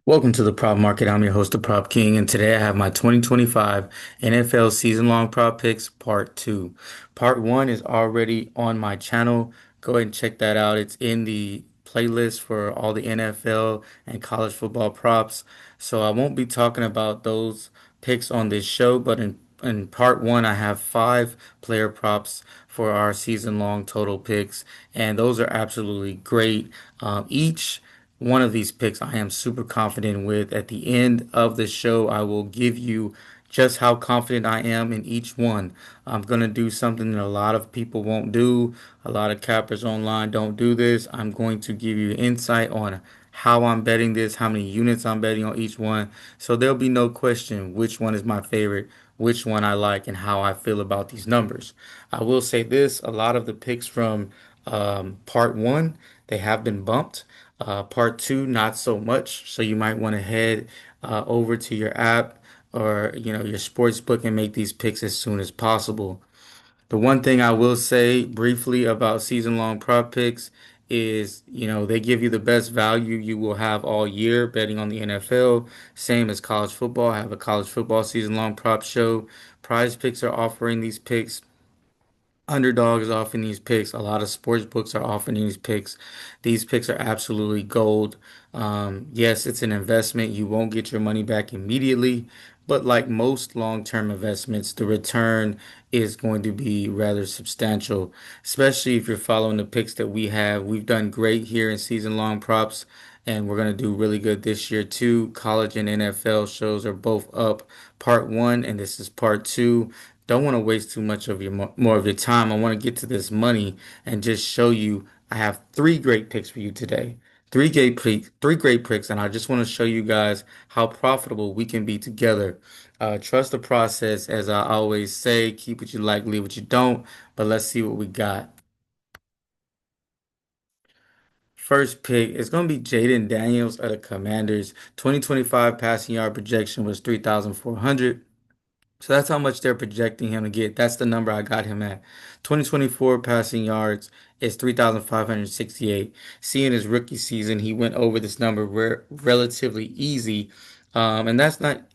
Welcome to the Prop Market. I'm your host, the Prop King, and today I have my 2025 NFL season-long prop picks, part two. Part one is already on my channel. Go ahead and check that out. It's in the playlist for all the NFL and college football props. So I won't be talking about those picks on this show, but in part one, I have five player props for our season-long total picks, and those are absolutely great. Each one of these picks I am super confident with. At the end of the show, I will give you just how confident I am in each one. I'm going to do something that a lot of people won't do. A lot of cappers online don't do this. I'm going to give you insight on how I'm betting this, how many units I'm betting on each one. So there'll be no question which one is my favorite, which one I like, and how I feel about these numbers. I will say this, a lot of the picks from part one, they have been bumped. Part two, not so much. So you might want to head over to your app or your sports book and make these picks as soon as possible. The one thing I will say briefly about season long prop picks is, they give you the best value you will have all year betting on the NFL. Same as college football. I have a college football season long prop show. Prize Picks are offering these picks. Underdog is offering these picks. A lot of sports books are offering these picks. These picks are absolutely gold. Yes, it's an investment. You won't get your money back immediately, but like most long-term investments, the return is going to be rather substantial, especially if you're following the picks that we have. We've done great here in season-long props, and we're going to do really good this year too. College and NFL shows are both up. Part one, and this is part two. Don't want to waste too much of your more of your time. I want to get to this money and just show you I have three great picks for you today. Three great picks, and I just want to show you guys how profitable we can be together. Trust the process, as I always say. Keep what you like, leave what you don't. But let's see what we got. First pick is going to be Jaden Daniels of the Commanders. 2025 passing yard projection was 3,400. So that's how much they're projecting him to get. That's the number I got him at. 2024 passing yards is 3,568. Seeing his rookie season, he went over this number relatively easy. And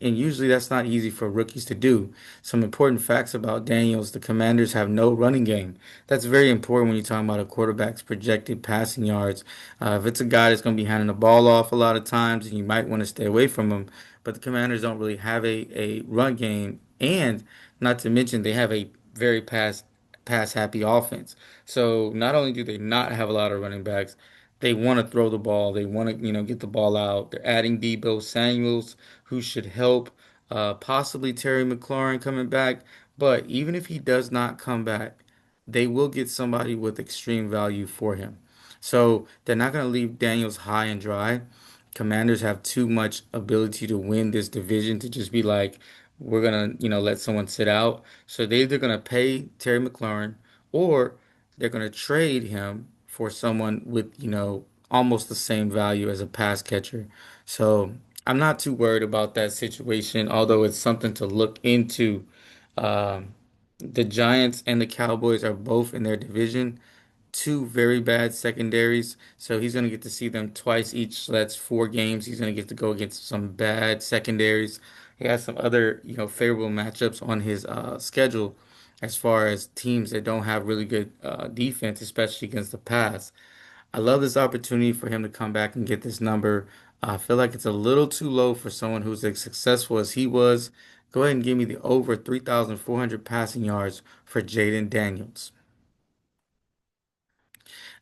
usually that's not easy for rookies to do. Some important facts about Daniels: the Commanders have no running game. That's very important when you're talking about a quarterback's projected passing yards. If it's a guy that's going to be handing the ball off a lot of times, you might want to stay away from him. But the Commanders don't really have a run game, and not to mention they have a very pass happy offense. So not only do they not have a lot of running backs, they want to throw the ball. They want to, get the ball out. They're adding Debo Samuels, who should help. Possibly Terry McLaurin coming back. But even if he does not come back, they will get somebody with extreme value for him. So they're not going to leave Daniels high and dry. Commanders have too much ability to win this division to just be like, we're gonna, let someone sit out. So they're either gonna pay Terry McLaurin or they're gonna trade him for someone with, almost the same value as a pass catcher. So I'm not too worried about that situation, although it's something to look into. Um, the Giants and the Cowboys are both in their division, two very bad secondaries. So he's going to get to see them twice each. So that's four games. He's going to get to go against some bad secondaries. He has some other, favorable matchups on his schedule as far as teams that don't have really good defense, especially against the pass. I love this opportunity for him to come back and get this number. I feel like it's a little too low for someone who's as successful as he was. Go ahead and give me the over 3,400 passing yards for Jaden Daniels.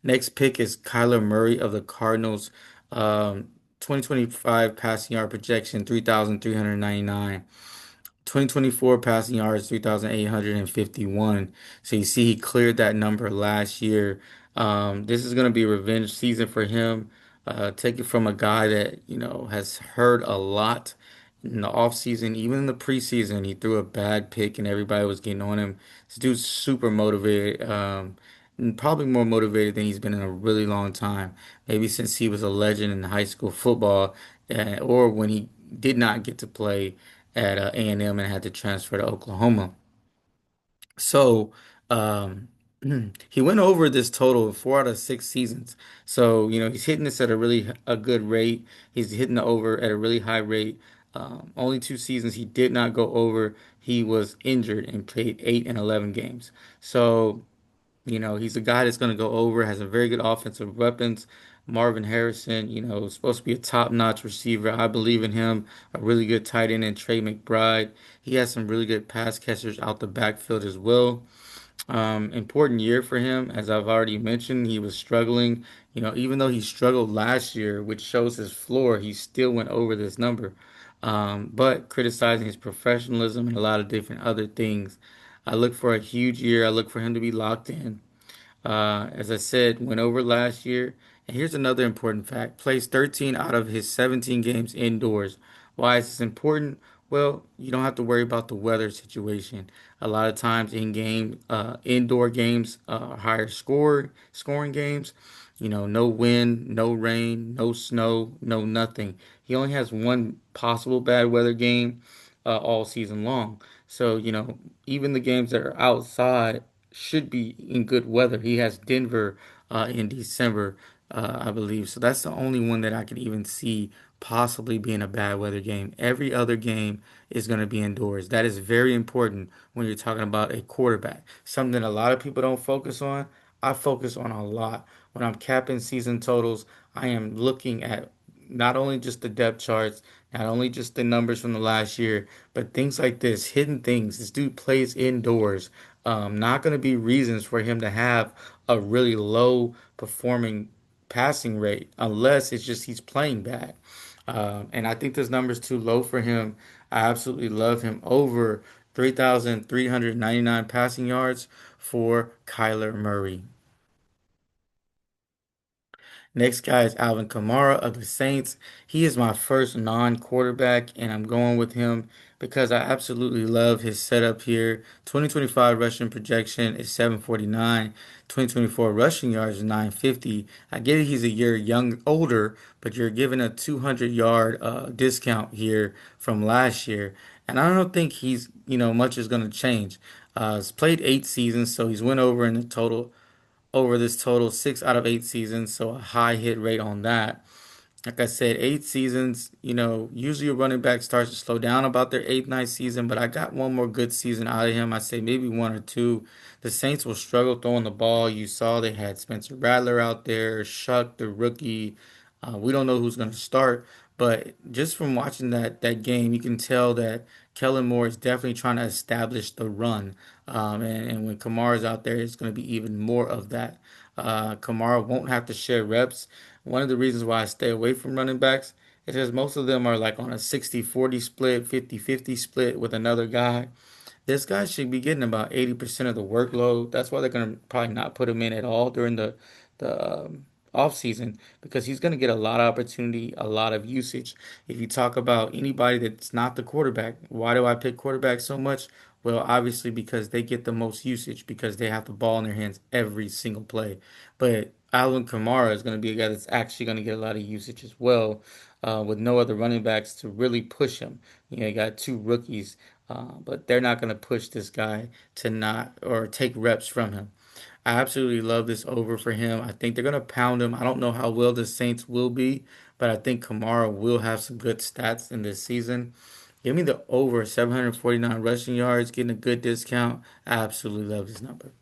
Next pick is Kyler Murray of the Cardinals. 2025 passing yard projection 3,399. 2024 passing yards 3,851. So you see he cleared that number last year. This is going to be a revenge season for him. Take it from a guy that, has heard a lot in the offseason, even in the preseason. He threw a bad pick and everybody was getting on him. This dude's super motivated. And probably more motivated than he's been in a really long time. Maybe since he was a legend in high school football, or when he did not get to play at A&M and had to transfer to Oklahoma. So, um, He went over this total 4 out of 6 seasons. So, he's hitting this at a good rate. He's hitting the over at a really high rate. Only 2 seasons he did not go over. He was injured and played 8 and 11 games. So, he's a guy that's going to go over, has a very good offensive weapons. Marvin Harrison, is supposed to be a top-notch receiver. I believe in him. A really good tight end in Trey McBride. He has some really good pass catchers out the backfield as well. Important year for him, as I've already mentioned. He was struggling. Even though he struggled last year, which shows his floor, he still went over this number. But criticizing his professionalism and a lot of different other things. I look for a huge year. I look for him to be locked in. As I said, went over last year. And here's another important fact. Plays 13 out of his 17 games indoors. Why is this important? Well, you don't have to worry about the weather situation. A lot of times indoor games, higher scoring games. No wind, no rain, no snow, no nothing. He only has one possible bad weather game all season long. So, even the games that are outside should be in good weather. He has Denver in December, I believe. So that's the only one that I could even see possibly being a bad weather game. Every other game is going to be indoors. That is very important when you're talking about a quarterback. Something a lot of people don't focus on. I focus on a lot. When I'm capping season totals, I am looking at not only just the depth charts, not only just the numbers from the last year, but things like this, hidden things. This dude plays indoors. Not going to be reasons for him to have a really low performing passing rate unless it's just he's playing bad. And I think this number is too low for him. I absolutely love him over 3,399 passing yards for Kyler Murray. Next guy is Alvin Kamara of the Saints. He is my first non-quarterback, and I'm going with him because I absolutely love his setup here. 2025 rushing projection is 749. 2024 rushing yards is 950. I get it, he's a year older, but you're given a 200-yard discount here from last year. And I don't think much is going to change. He's played 8 seasons, so he's went over in the total over this total 6 out of 8 seasons, so a high hit rate on that. Like I said, 8 seasons, usually a running back starts to slow down about their eighth, ninth season, but I got one more good season out of him. I say maybe one or two. The Saints will struggle throwing the ball. You saw they had Spencer Rattler out there, Shuck, the rookie. We don't know who's going to start, but just from watching that game, you can tell that Kellen Moore is definitely trying to establish the run. And when Kamara's out there, it's going to be even more of that. Kamara won't have to share reps. One of the reasons why I stay away from running backs is because most of them are like on a 60-40 split, 50-50 split with another guy. This guy should be getting about 80% of the workload. That's why they're going to probably not put him in at all during the off season because he's going to get a lot of opportunity, a lot of usage. If you talk about anybody that's not the quarterback, why do I pick quarterback so much? Well, obviously because they get the most usage because they have the ball in their hands every single play. But Alvin Kamara is going to be a guy that's actually going to get a lot of usage as well, with no other running backs to really push him. You got two rookies, but they're not going to push this guy to not or take reps from him. I absolutely love this over for him. I think they're going to pound him. I don't know how well the Saints will be, but I think Kamara will have some good stats in this season. Give me the over 749 rushing yards, getting a good discount. I absolutely love this number.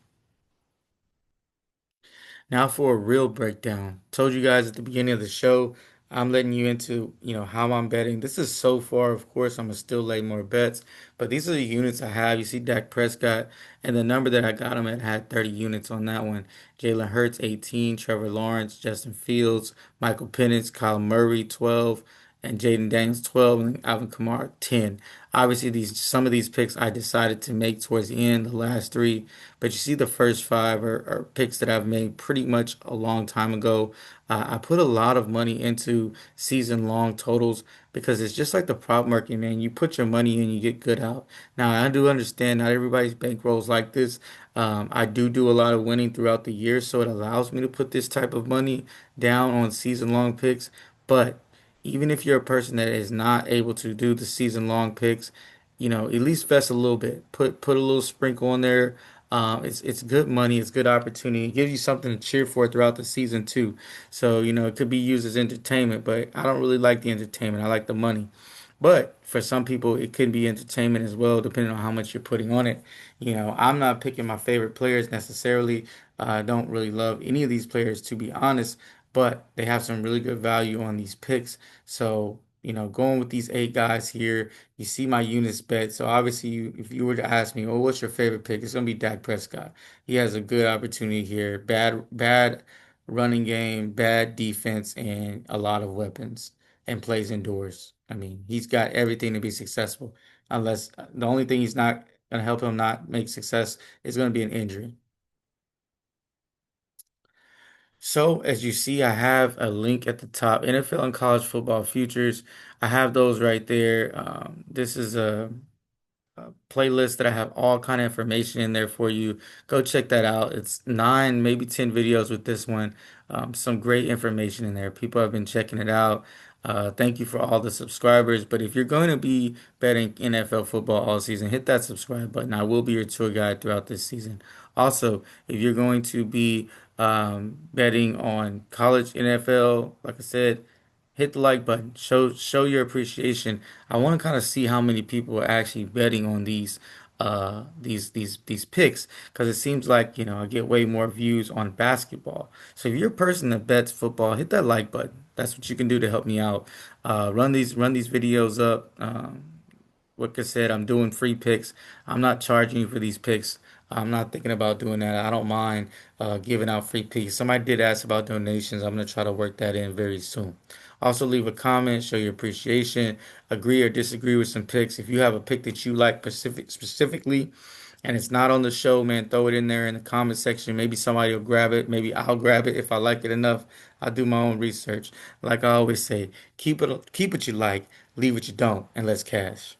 Now for a real breakdown. Told you guys at the beginning of the show, I'm letting you into, how I'm betting. This is so far, of course, I'm gonna still lay more bets, but these are the units I have. You see Dak Prescott, and the number that I got him at had 30 units on that one. Jalen Hurts, 18, Trevor Lawrence, Justin Fields, Michael Penix, Kyle Murray, 12, and Jaden Daniels, 12, and Alvin Kamara, 10. Obviously, some of these picks I decided to make towards the end, the last three. But you see, the first five are picks that I've made pretty much a long time ago. I put a lot of money into season long totals because it's just like the prop market, man. You put your money in, you get good out. Now, I do understand not everybody's bankrolls like this. I do a lot of winning throughout the year, so it allows me to put this type of money down on season long picks. But even if you're a person that is not able to do the season long picks, at least vest a little bit. Put a little sprinkle on there. It's good money, it's good opportunity. It gives you something to cheer for throughout the season too. So, it could be used as entertainment, but I don't really like the entertainment. I like the money. But for some people, it can be entertainment as well, depending on how much you're putting on it. I'm not picking my favorite players necessarily. I don't really love any of these players, to be honest, but they have some really good value on these picks. So, going with these eight guys here, you see my units bet. So obviously, if you were to ask me, oh, what's your favorite pick? It's gonna be Dak Prescott. He has a good opportunity here. Bad running game, bad defense, and a lot of weapons, and plays indoors. I mean, he's got everything to be successful. Unless the only thing he's not gonna help him not make success is gonna be an injury. So, as you see, I have a link at the top, NFL and college football futures. I have those right there. This is a playlist that I have all kind of information in there for you. Go check that out. It's 9, maybe 10 videos with this one. Some great information in there. People have been checking it out. Thank you for all the subscribers. But if you're going to be betting NFL football all season, hit that subscribe button. I will be your tour guide throughout this season. Also, if you're going to be betting on college NFL, like I said, hit the like button. Show your appreciation. I want to kind of see how many people are actually betting on these picks because it seems like I get way more views on basketball. So if you're a person that bets football, hit that like button. That's what you can do to help me out. Run these videos up. Like I said, I'm doing free picks. I'm not charging you for these picks. I'm not thinking about doing that. I don't mind giving out free picks. Somebody did ask about donations. I'm going to try to work that in very soon. Also, leave a comment, show your appreciation, agree or disagree with some picks. If you have a pick that you like specifically and it's not on the show, man, throw it in there in the comment section. Maybe somebody will grab it. Maybe I'll grab it if I like it enough. I'll do my own research. Like I always say, keep what you like, leave what you don't, and let's cash.